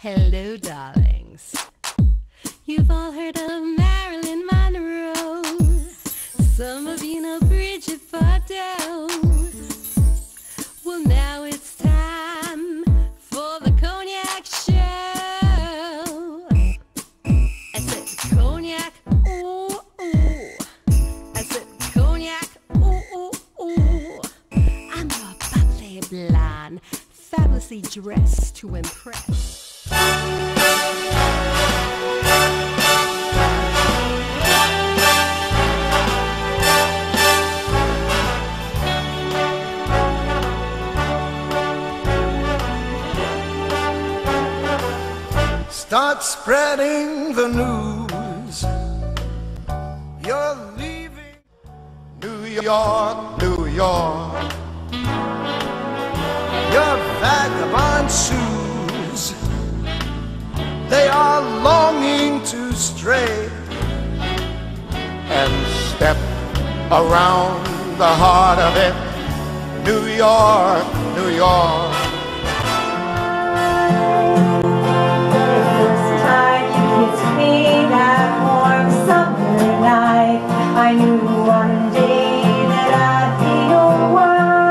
Hello, darlings. You've all heard of Marilyn Monroe. Some of you know Bridget Bardot. Well, now it's time for the Cognac show. I said Cognac, ooh, ooh. I said Cognac, ooh, ooh, ooh. I'm your bubbly blonde, fabulously dressed to impress. Start spreading the news. You're leaving New York, New York. Your vagabond shoes, they are longing to stray and step around the heart of it. New York, New York. That warm summer night, I knew one day that I'd be alright.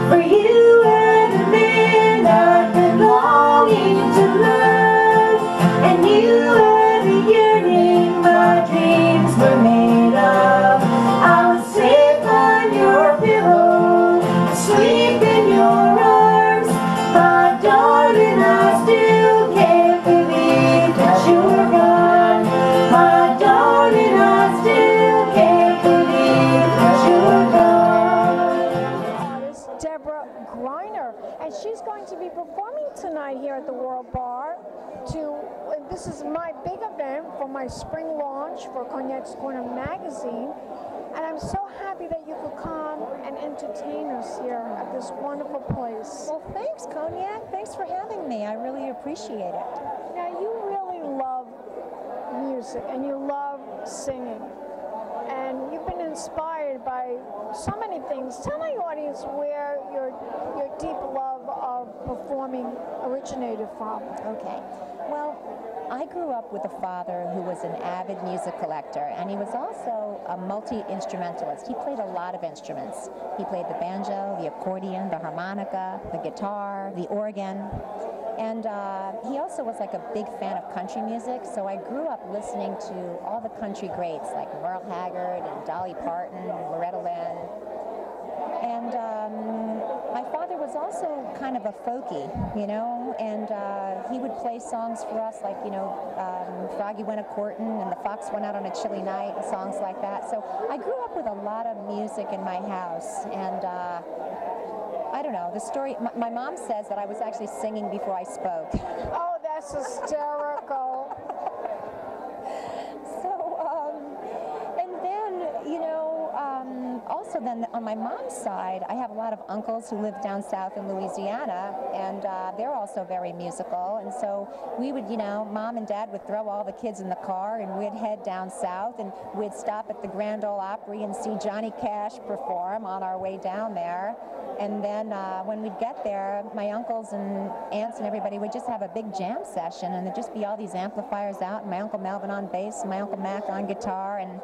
For you and the man I've been longing to learn, and you are the yearning my dreams were made of. I was safe on your pillow, asleep in your arms, my darling. I still can't believe that you're gone, my darling. I still can't believe that you're gone. Artist Debra Griner, and she's going to be performing tonight here at the World Bar. This is my big event for my spring launch for Cognac's Corner magazine, and I'm so happy that you could come and entertain us here at this wonderful place. Well, thanks, Cognac. Thanks for having me. I really appreciate it. Now, you really love music and you love singing, and you've been inspired by so many things. Tell my audience where your deep love of performing originated from. Okay. Well, I grew up with a father who was an avid music collector, and he was also a multi-instrumentalist. He played a lot of instruments. He played the banjo, the accordion, the harmonica, the guitar, the organ. And he also was like a big fan of country music, so I grew up listening to all the country greats like Merle Haggard and Dolly Parton and Loretta Lynn. And my father was also kind of a folky, you know, and he would play songs for us like, you know, Froggy Went A-Courtin' and The Fox Went Out on a Chilly Night and songs like that. So I grew up with a lot of music in my house, and I don't know, the story, my mom says that I was actually singing before I spoke. Oh, that's hysterical. And then, you know, also then on my mom's side, I have a lot of uncles who live down south in Louisiana, and they're also very musical. And so we would, you know, Mom and Dad would throw all the kids in the car, and we'd head down south, and we'd stop at the Grand Ole Opry and see Johnny Cash perform on our way down there. And then when we'd get there, my uncles and aunts and everybody would just have a big jam session, and there'd just be all these amplifiers out, and my Uncle Melvin on bass, and my Uncle Mac on guitar, and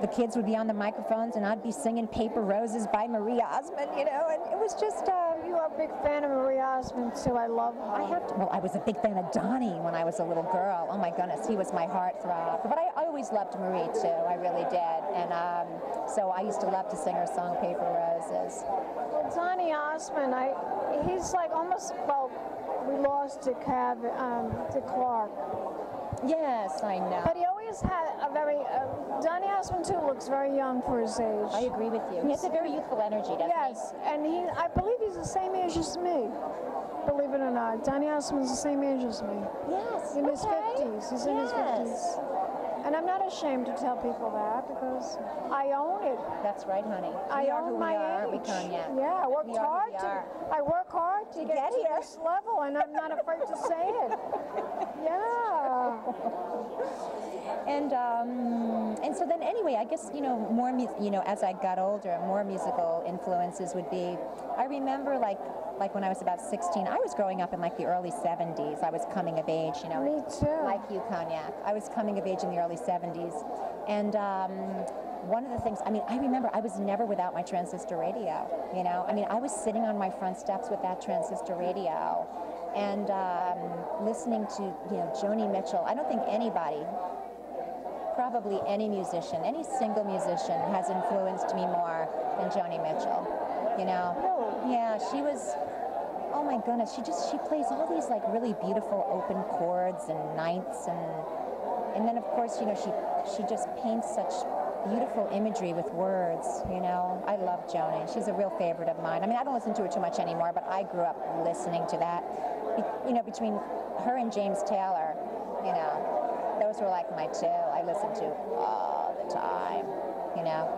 the kids would be on the microphones, and I'd be singing Paper Roses by Marie Osmond, you know, and it was just... You are a big fan of Marie Osmond, too. I love her. Well, I was a big fan of Donnie when I was a little girl. Oh, my goodness, he was my heartthrob. But I always loved Marie, too. I really did. And so I used to love to sing her song, Paper Roses. Well, Donnie Osmond, he's like almost, well, we lost to Clark. Yes, I know. But he always had a very, Donnie Osmond too looks very young for his age. I agree with you. He has a very youthful energy, doesn't he? Yes, and I believe he's the same age as me. Believe it or not, Donnie Osmond's the same age as me. Yes, in his 50s. He's in his 50s. And I'm not ashamed to tell people that because I own it. That's right, honey. I own my age. Aren't we, Cognac? Yeah, I work hard to get to this level, and I'm not afraid to say it. Yeah. And so then anyway, I guess, you know, more, you know, as I got older, more musical influences would be, I remember like like when I was about 16. I was growing up in like the early 70s. I was coming of age, you know. Me too. Like you, Cognac. I was coming of age in the early 70s. And one of the things, I mean, I remember I was never without my transistor radio, you know. I mean, I was sitting on my front steps with that transistor radio and listening to, you know, Joni Mitchell. I don't think anybody, probably any musician, any single musician has influenced me more than Joni Mitchell, you know. Yeah, she was, oh my goodness, she plays all these like really beautiful open chords and ninths, and then of course, you know, she just paints such beautiful imagery with words, you know. I love Joni. She's a real favorite of mine. I mean, I don't listen to her too much anymore, but I grew up listening to that. You know, between her and James Taylor, you know, those were like my two I listened to all the time, you know.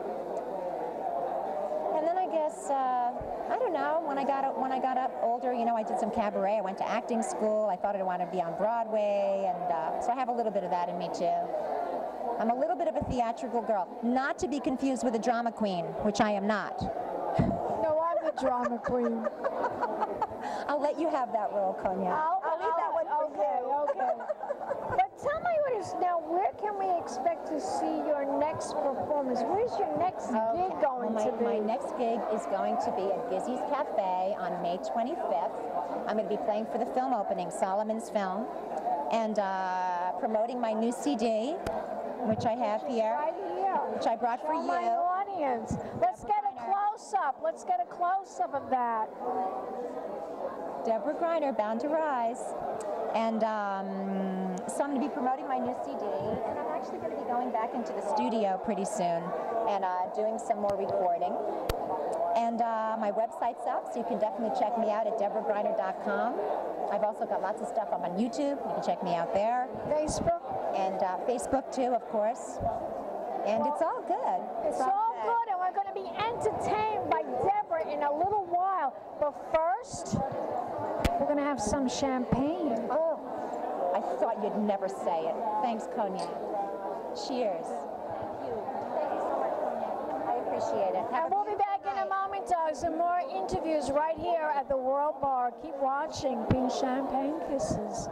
And then I guess, I don't know, when I got up older, you know, I did some cabaret. I went to acting school. I thought I wanted to be on Broadway, and so I have a little bit of that in me too. I'm a little bit of a theatrical girl, not to be confused with a drama queen, which I am not. No, I'm the drama queen. I'll let you have that role, Cognac. I'll leave that one for you. Okay. But tell me what is now. Where can we expect to see your next performance? Where's your next gig going to be? My next gig is going to be at Gizzy's Cafe on May 25th. I'm going to be playing for the film opening, Solomon's Film, and promoting my new CD, which I have here, Right here. which I brought for Show you. my audience. Let's get a close-up. Let's get a close-up of that. Debra Griner, Bound to Rise. And so I'm going to be promoting my new CD, and I'm actually going to be going back into the studio pretty soon and doing some more recording. And my website's up, so you can definitely check me out at debragriner.com. I've also got lots of stuff up on YouTube. You can check me out there. Facebook? And Facebook too, of course. And it's all good. It's all good, and we're going to be entertained by Debra in a little while. But first, we're going to have some champagne. Oh, I thought you'd never say it. Thanks, Cognac. Cheers. Thank you. Thank you so much, Cognac. I appreciate it. And we'll be back in a moment, Doug. Some more interviews right here at the World Bar. Keep watching Pink Champagne Kisses.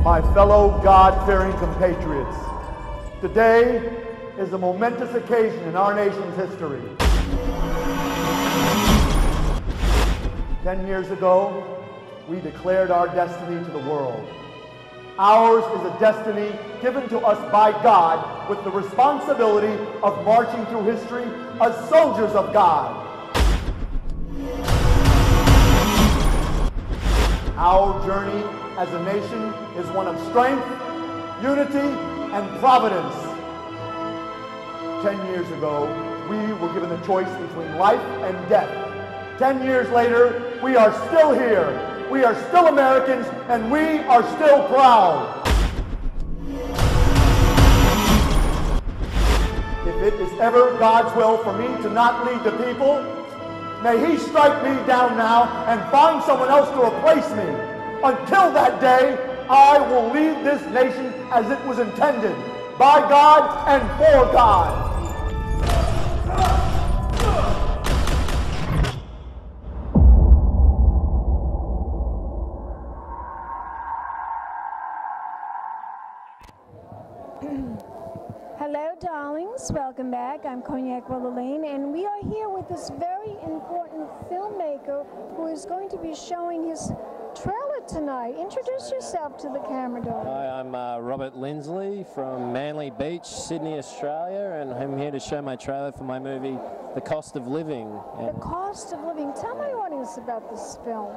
My fellow God-fearing compatriots, today is a momentous occasion in our nation's history. 10 years ago, we declared our destiny to the world. Ours is a destiny given to us by God with the responsibility of marching through history as soldiers of God. Our journey as a nation is one of strength, unity, and providence. 10 years ago, we were given the choice between life and death. 10 years later, we are still here. We are still Americans, and we are still proud. If it is ever God's will for me to not lead the people, may He strike me down now and find someone else to replace me. Until that day, I will lead this nation as it was intended, by God and for God. Hello, darlings. Welcome back. I'm Cognac Wellerlane, and we are here with this very important filmmaker who is going to be showing his trailer tonight. Introduce yourself to the camera, darling. Hi, I'm Robert Linsley from Manly Beach, Sydney, Australia, and I'm here to show my trailer for my movie, The Cost of Living. The Cost of Living. Tell my audience about this film.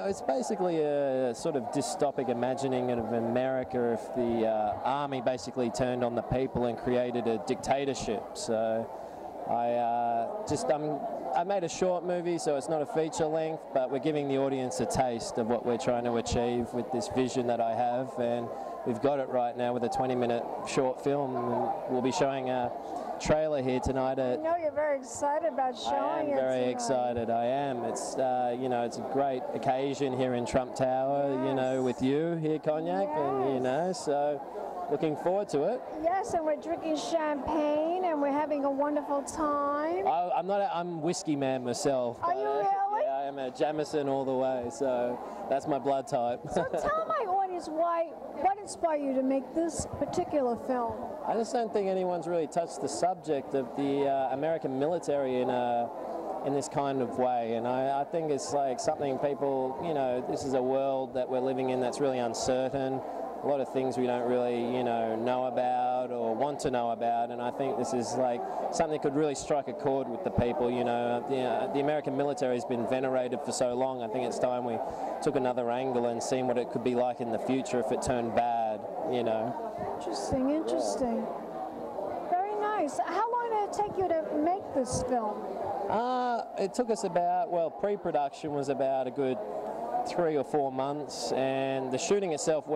It's basically a sort of dystopic imagining of America if the army basically turned on the people and created a dictatorship. So I made a short movie, so it's not a feature length, but we're giving the audience a taste of what we're trying to achieve with this vision that I have, and we've got it right now with a 20-minute short film. And we'll be showing a trailer here tonight. I know you're very excited about showing it. I am very excited. I am. It's you know, it's a great occasion here in Trump Tower. Yes. You know, with you here, Cognac, Yes. and you know, so. Looking forward to it. Yes, and we're drinking champagne and we're having a wonderful time. I'm whiskey man myself. Are you really? Yeah, I am a Jameson all the way, so that's my blood type. So tell my audience what inspired you to make this particular film? I just don't think anyone's really touched the subject of the American military in this kind of way, and I think it's like something people, you know, this is a world that we're living in that's really uncertain. A lot of things we don't really, you know about or want to know about, and I think this is like something that could really strike a chord with the people. You know, the American military has been venerated for so long. I think it's time we took another angle and seen what it could be like in the future if it turned bad. You know. Interesting, interesting. Very nice. How long did it take you to make this film? It took us about, well, pre-production was about a good 3 or 4 months, and the shooting itself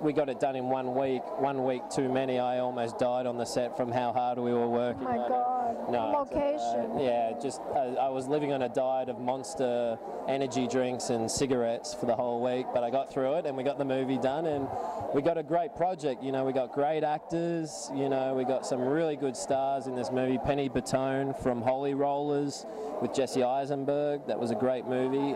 we got it done in 1 week. 1 week too many. I almost died on the set from how hard we were working. Oh my God. No, location. Yeah, just I was living on a diet of Monster energy drinks and cigarettes for the whole week, but I got through it and we got the movie done, and we got a great project. You know, we got great actors. You know, we got some really good stars in this movie. Penny Bertone from Holy Rollers with Jesse Eisenberg. That was a great movie.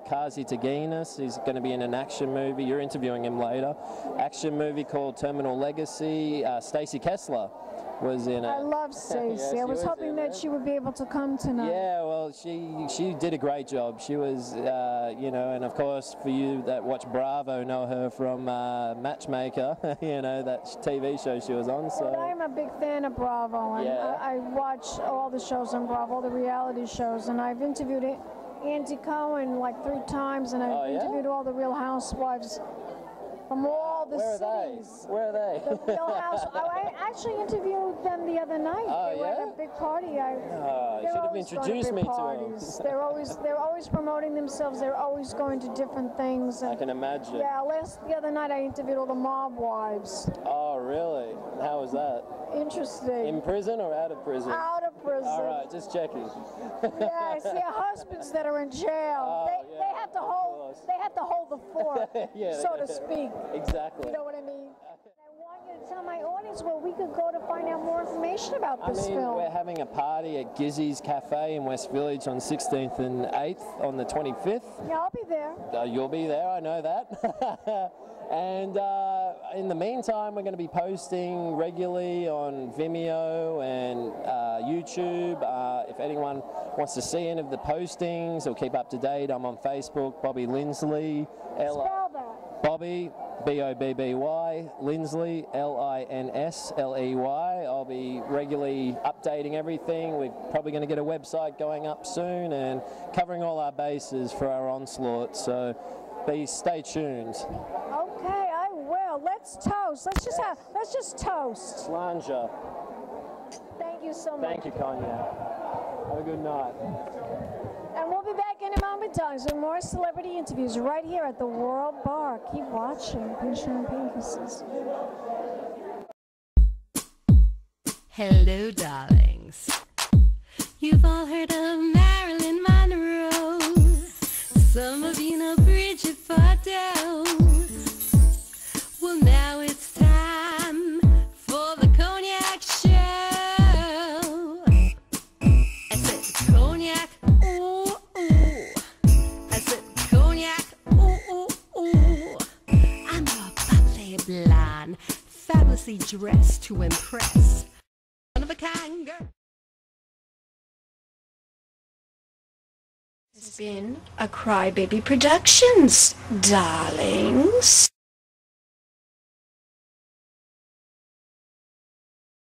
Kazi Taginas, he's going to be in an action movie. You're interviewing him later. Action movie called Terminal Legacy. Stacey Kessler was in it. I love Stacey. Yeah, I was hoping that she would be able to come tonight. Yeah, well, she did a great job. She was, you know, and of course for you that watch Bravo know her from Matchmaker, you know, that TV show she was on. So I'm a big fan of Bravo, and Yeah. I watch all the shows on Bravo, all the reality shows, and I've interviewed Auntie Cohen like 3 times, and I've Oh, yeah? interviewed all the Real Housewives from all the Where are cities. they? Where are they? The Real House. I actually interviewed them the other night. Oh, they were yeah? at a big party. You They're should have always going introduced me big to parties. them. They're always promoting themselves. They're always going to different things. I And can imagine. yeah, the other night I interviewed all the mob wives. Oh, really? How was that? Interesting. In prison or out of prison? Out of prison. All right, just checking. Yes, yeah, husbands that are in jail. Oh, they yeah, have to of hold. course. They have to hold the fort, Yeah, so to speak. Exactly. You know what I mean? I want you to tell my audience where we could go to find out more information about I this mean, film. we're having a party at Gizzy's Cafe in West Village on 16th and 8th on the 25th. Yeah, I'll be there. You'll be there, I know that. And in the meantime, we're going to be posting regularly on Vimeo and YouTube. If anyone wants to see any of the postings or keep up to date, I'm on Facebook, Bobby Linsley. Spell that. Bobby, B-O-B-B-Y, Linsley, L-I-N-S-L-E-Y. I'll be regularly updating everything. We're probably going to get a website going up soon and covering all our bases for our onslaught. So stay tuned. Okay, I will. Let's toast. Let's just toast. Slanger. Thank you so much. Thank you, Cognac. Have a good night. And we'll be back in a moment, times with more celebrity interviews right here at the World Bar. Keep watching. Pink Champagne Kisses. Hello, darlings. You've all heard of Marilyn Monroe. Some of you know Bridget Bardot. Well, now it's time for the Cognac Show. I said Cognac, ooh, ooh. I said Cognac, ooh, ooh, ooh. I'm a bubbly blonde, fabulously dressed to impress. One of a kind girl. It's been a Crybaby Productions, darlings.